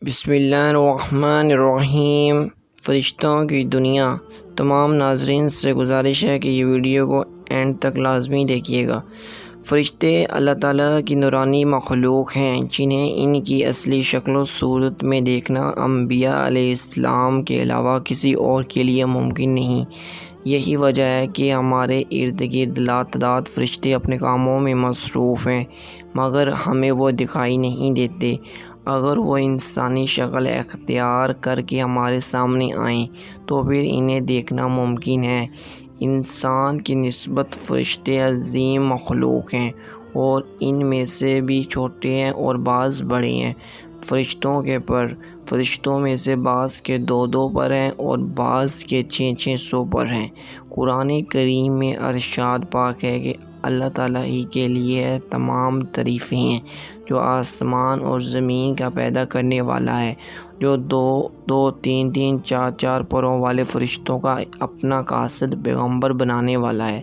بسم اللہ الرحمن الرحیم۔ فرشتوں کی دنیا۔ تمام ناظرین سے گزارش ہے کہ یہ ویڈیو کو اینڈ تک لازمی دیکھیے گا۔ فرشتے اللہ تعالیٰ کی نورانی مخلوق ہیں جنہیں ان کی اصلی شکل و صورت میں دیکھنا انبیاء علیہ السلام کے علاوہ کسی اور کے لیے ممکن نہیں۔ یہی وجہ ہے کہ ہمارے ارد گرد لاتعداد فرشتے اپنے کاموں میں مصروف ہیں، مگر ہمیں وہ دکھائی نہیں دیتے۔ اگر وہ انسانی شکل اختیار کر کے ہمارے سامنے آئیں تو پھر انہیں دیکھنا ممکن ہے۔ انسان کی نسبت فرشتے عظیم مخلوق ہیں اور ان میں سے بھی چھوٹے ہیں اور بعض بڑے ہیں۔ فرشتوں میں سے بعض کے 200 پر ہیں اور بعض کے 600 پر ہیں۔ قرآن کریم میں ارشاد پاک ہے کہ اللہ تعالیٰ ہی کے لیے تمام تعریفیں ہیں جو آسمان اور زمین کا پیدا کرنے والا ہے، جو 2 3 4 پروں والے فرشتوں کا اپنا قاصد پیغمبر بنانے والا ہے۔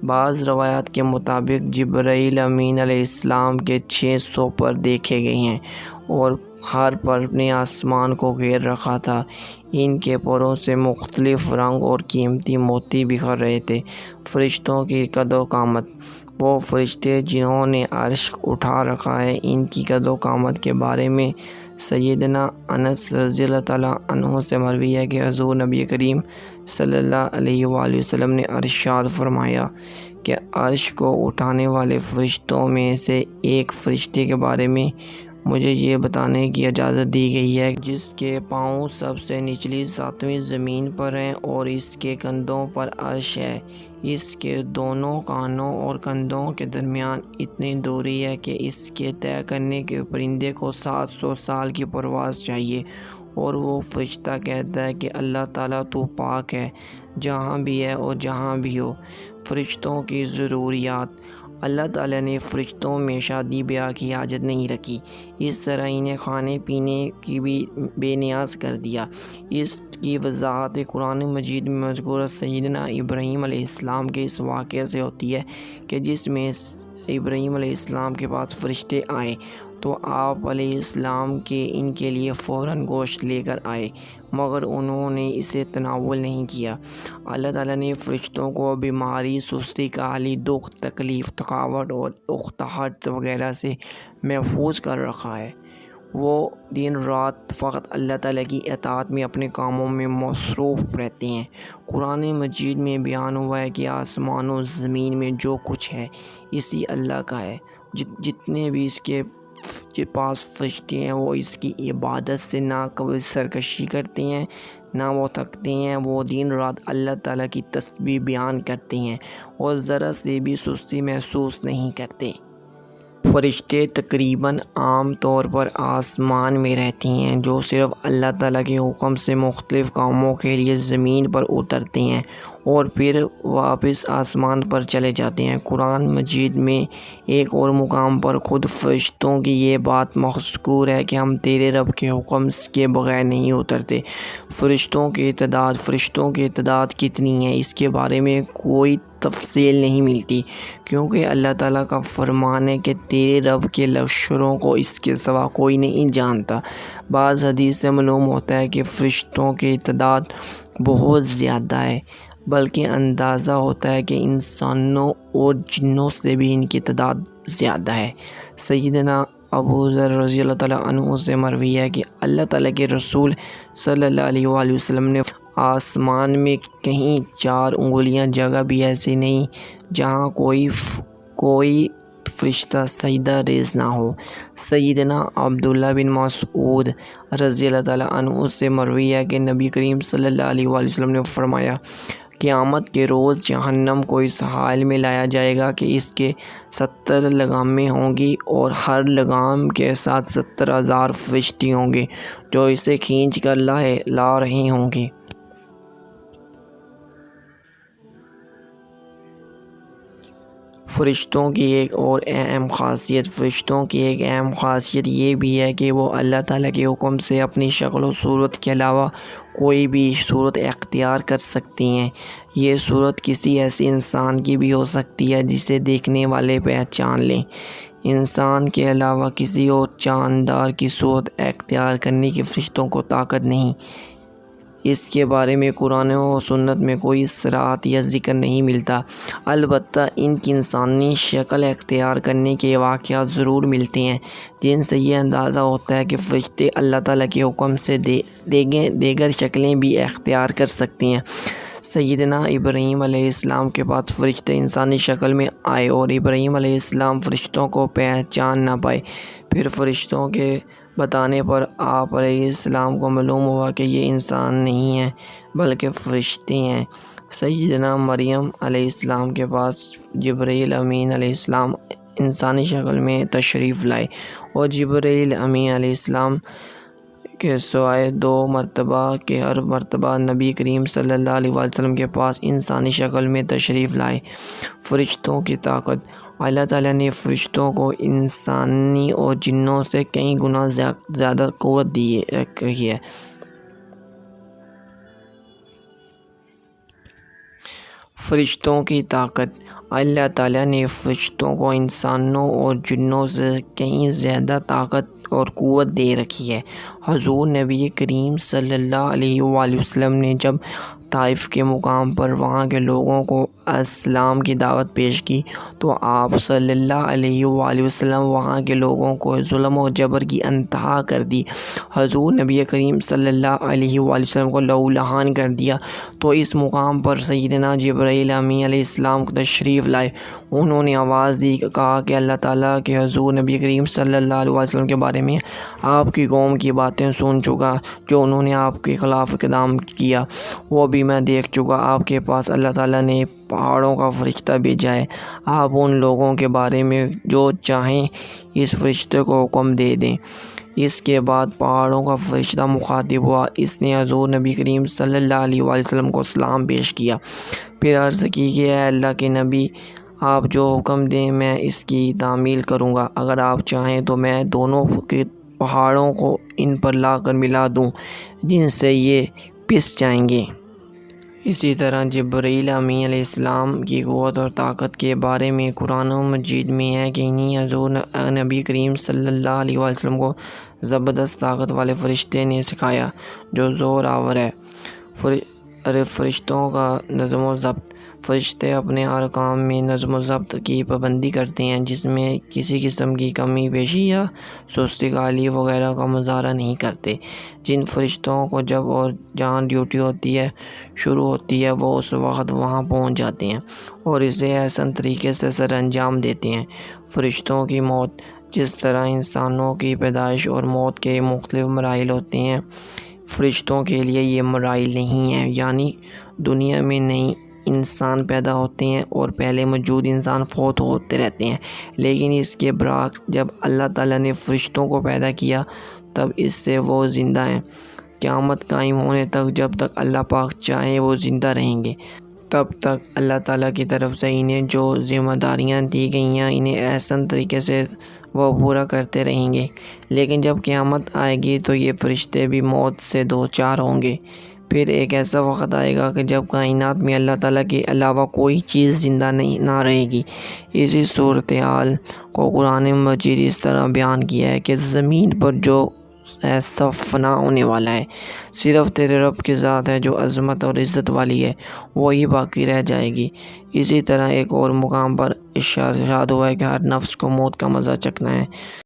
بعض روایات کے مطابق جبرائیل امین علیہ السلام کے 600 پر دیکھے گئے ہیں اور ہر پر نے آسمان کو گھیر رکھا تھا۔ ان کے پروں سے مختلف رنگ اور قیمتی موتی بکھر رہے تھے۔ فرشتوں کی قد و قامت۔ وہ فرشتے جنہوں نے عرش اٹھا رکھا ہے، ان کی قد و قامت کے بارے میں سیدنا انس رضی اللہ تعالیٰ عنہ سے مروی ہے کہ حضور نبی کریم صلی اللہ علیہ وآلہ وسلم نے ارشاد فرمایا کہ عرش کو اٹھانے والے فرشتوں میں سے ایک فرشتے کے بارے میں مجھے یہ بتانے کی اجازت دی گئی ہے جس کے پاؤں سب سے نچلی 7ویں زمین پر ہیں اور اس کے کندھوں پر عرش ہے۔ اس کے دونوں کانوں اور کندھوں کے درمیان اتنی دوری ہے کہ اس کے طے کرنے کے پرندے کو 700 سال کی پرواز چاہیے۔ اور وہ فرشتہ کہتا ہے کہ اللہ تعالیٰ تو پاک ہے، جہاں بھی ہے اور جہاں بھی ہو۔ فرشتوں کی ضروریات۔ اللہ تعالیٰ نے فرشتوں میں شادی بیاہ کی حاجت نہیں رکھی، اس طرح انہیں کھانے پینے کی بھی بے نیاز کر دیا۔ اس کی وضاحت قرآن مجید میں مذکورہ سیدنا ابراہیم علیہ السلام کے اس واقعے سے ہوتی ہے کہ جس میں ابراہیم علیہ السلام کے پاس فرشتے آئے تو آپ علیہ السلام ان کے لیے فوراً گوشت لے کر آئے، مگر انہوں نے اسے تناول نہیں کیا۔ اللہ تعالیٰ نے فرشتوں کو بیماری، سستی، کاہلی، دکھ، تکلیف، تھکاوٹ اور اکتاہٹ وغیرہ سے محفوظ کر رکھا ہے۔ وہ دن رات فقط اللہ تعالیٰ کی اطاعت میں اپنے کاموں میں مصروف رہتے ہیں۔ قرآن مجید میں بیان ہوا ہے کہ آسمان و زمین میں جو کچھ ہے اسی اللہ کا ہے۔ جتنے بھی اس کے پاس فرشتے ہیں وہ اس کی عبادت سے نہ کبھی سرکشی کرتے ہیں نہ وہ تھکتے ہیں۔ وہ دن رات اللہ تعالیٰ کی تسبیح بیان کرتے ہیں اور ذرا سے بھی سستی محسوس نہیں کرتے۔ فرشتے تقریباً عام طور پر آسمان میں رہتے ہیں، جو صرف اللہ تعالیٰ کے حکم سے مختلف کاموں کے لیے زمین پر اترتے ہیں اور پھر واپس آسمان پر چلے جاتے ہیں۔ قرآن مجید میں ایک اور مقام پر خود فرشتوں کی یہ بات مذکور ہے کہ ہم تیرے رب کے حکم کے بغیر نہیں اترتے۔ فرشتوں کی تعداد کتنی ہے اس کے بارے میں کوئی تفصیل نہیں ملتی، کیونکہ اللہ تعالیٰ کا فرمان ہے کہ تیرے رب کے لشکروں کو اس کے سوا کوئی نہیں جانتا۔ بعض حدیث سے معلوم ہوتا ہے کہ فرشتوں کی تعداد بہت زیادہ ہے، بلکہ اندازہ ہوتا ہے کہ انسانوں اور جنوں سے بھی ان کی تعداد زیادہ ہے۔ سیدنا ابو ذر رضی اللہ تعالیٰ عنہ سے مروی ہے کہ اللہ تعالیٰ کے رسول صلی اللہ علیہ وآلہ وسلم نے آسمان میں کہیں 4 انگلیاں جگہ بھی ایسی نہیں جہاں کوئی فرشتہ سجدہ ریز نہ ہو۔ سیدنا عبداللہ بن مسعود رضی اللہ تعالیٰ عنہ سے مروی ہے کہ نبی کریم صلی اللہ علیہ وآلہ وسلم نے فرمایا، قیامت کے روز جہنم کو اس حال میں لایا جائے گا کہ اس کے 70 لگامیں ہوں گی اور ہر لگام کے ساتھ 70,000 فرشتے ہوں گے جو اسے کھینچ کر لا رہے ہوں گے۔ فرشتوں کی ایک اہم خاصیت یہ بھی ہے کہ وہ اللہ تعالیٰ کے حکم سے اپنی شکل و صورت کے علاوہ کوئی بھی صورت اختیار کر سکتی ہیں۔ یہ صورت کسی ایسے انسان کی بھی ہو سکتی ہے جسے دیکھنے والے پہچان لیں۔ انسان کے علاوہ کسی اور جاندار کی صورت اختیار کرنے کی فرشتوں کو طاقت نہیں۔ اس کے بارے میں قرآن و سنت میں کوئی صراحت یا ذکر نہیں ملتا، البتہ ان کی انسانی شکل اختیار کرنے کے واقعات ضرور ملتے ہیں، جن سے یہ اندازہ ہوتا ہے کہ فرشتے اللہ تعالیٰ کے حکم سے دیگر شکلیں بھی اختیار کر سکتے ہیں۔ سیدنا ابراہیم علیہ السلام کے پاس فرشتے انسانی شکل میں آئے اور ابراہیم علیہ السلام فرشتوں کو پہچان نہ پائے۔ پھر فرشتوں کے بتانے پر آپ علیہ السلام کو معلوم ہوا کہ یہ انسان نہیں ہیں بلکہ فرشتے ہیں۔ سیدنا مریم علیہ السلام کے پاس جبرائیل امین علیہ السلام انسانی شکل میں تشریف لائے اور جبرائیل امین علیہ السلام کے سوائے 2 مرتبہ کے ہر مرتبہ نبی کریم صلی اللہ علیہ وسلم کے پاس انسانی شکل میں تشریف لائے۔ فرشتوں کی طاقت۔ اللہ تعالیٰ نے فرشتوں کو انسانی اور جنوں سے کئی گنا زیادہ قوت دی ہے۔ فرشتوں کی طاقت۔ اللہ تعالیٰ نے فرشتوں کو انسانوں اور جنوں سے کہیں زیادہ طاقت اور قوت دے رکھی ہے۔ حضور نبی کریم صلی اللہ علیہ وآلہ وسلم نے جب طائف کے مقام پر وہاں کے لوگوں کو اسلام کی دعوت پیش کی تو آپ صلی اللہ علیہ وآلہ وسلم وہاں کے لوگوں کو ظلم و جبر کی انتہا کر دی۔ حضور نبی کریم صلی اللہ علیہ وآلہ وسلم کو لہو لہان کر دیا تو اس مقام پر سیدنا جبرائیل امین علیہ السلام تشریف لائے۔ انہوں نے آواز دی، کہا کہ اللہ تعالیٰ کے حضور نبی کریم صلی اللہ علیہ وسلم کے بارے میں آپ کی قوم کی باتیں سن چکا، جو انہوں نے آپ کے خلاف اقدام کیا وہ بھی میں دیکھ چکا۔ آپ کے پاس اللہ تعالیٰ نے پہاڑوں کا فرشتہ بھیجا ہے، آپ ان لوگوں کے بارے میں جو چاہیں اس فرشتے کو حکم دے دیں۔ اس کے بعد پہاڑوں کا فرشتہ مخاطب ہوا، اس نے حضور نبی کریم صلی اللہ علیہ وآلہ وسلم کو سلام پیش کیا، پھر عرض کی کہ اے اللہ کے نبی، آپ جو حکم دیں میں اس کی تعمیل کروں گا، اگر آپ چاہیں تو میں دونوں کے پہاڑوں کو ان پر لا کر ملا دوں جن سے یہ پس جائیں گے۔ اسی طرح جبرائیل امین علیہ السلام کی قوت اور طاقت کے بارے میں قرآن مجید میں ہے کہ انہیں حضور نبی کریم صلی اللہ علیہ وسلم کو زبردست طاقت والے فرشتے نے سکھایا جو زور آور ہے۔ فرشتوں کا نظم و ضبط۔ فرشتے اپنے ہر کام میں نظم و ضبط کی پابندی کرتے ہیں، جس میں کسی قسم کی کمی بیشی یا سستی کالی وغیرہ کا مظاہرہ نہیں کرتے۔ جن فرشتوں کو جب اور جہاں ڈیوٹی شروع ہوتی ہے وہ اس وقت وہاں پہنچ جاتے ہیں اور اسے احسن طریقے سے سر انجام دیتے ہیں۔ فرشتوں کی موت۔ جس طرح انسانوں کی پیدائش اور موت کے مختلف مراحل ہوتے ہیں، فرشتوں کے لیے یہ مراحل نہیں ہیں، یعنی دنیا میں نئی انسان پیدا ہوتے ہیں اور پہلے موجود انسان فوت ہوتے رہتے ہیں، لیکن اس کے برعکس جب اللہ تعالیٰ نے فرشتوں کو پیدا کیا تب اس سے وہ زندہ ہیں۔ قیامت قائم ہونے تک جب تک اللہ پاک چاہے وہ زندہ رہیں گے، تب تک اللہ تعالیٰ کی طرف سے انہیں جو ذمہ داریاں دی گئی ہیں انہیں احسن طریقے سے وہ پورا کرتے رہیں گے، لیکن جب قیامت آئے گی تو یہ فرشتے بھی موت سے دوچار ہوں گے۔ پھر ایک ایسا وقت آئے گا کہ جب کائنات میں اللہ تعالیٰ کے علاوہ کوئی چیز زندہ نہ رہے گی۔ اسی صورتحال کو قرآن مجید اس طرح بیان کیا ہے کہ زمین پر جو ایسا فنا ہونے والا ہے، صرف تیرے رب کی ذات ہے جو عظمت اور عزت والی ہے، وہی باقی رہ جائے گی۔ اسی طرح ایک اور مقام پر ارشاد ہوا ہے کہ ہر نفس کو موت کا مزہ چکھنا ہے۔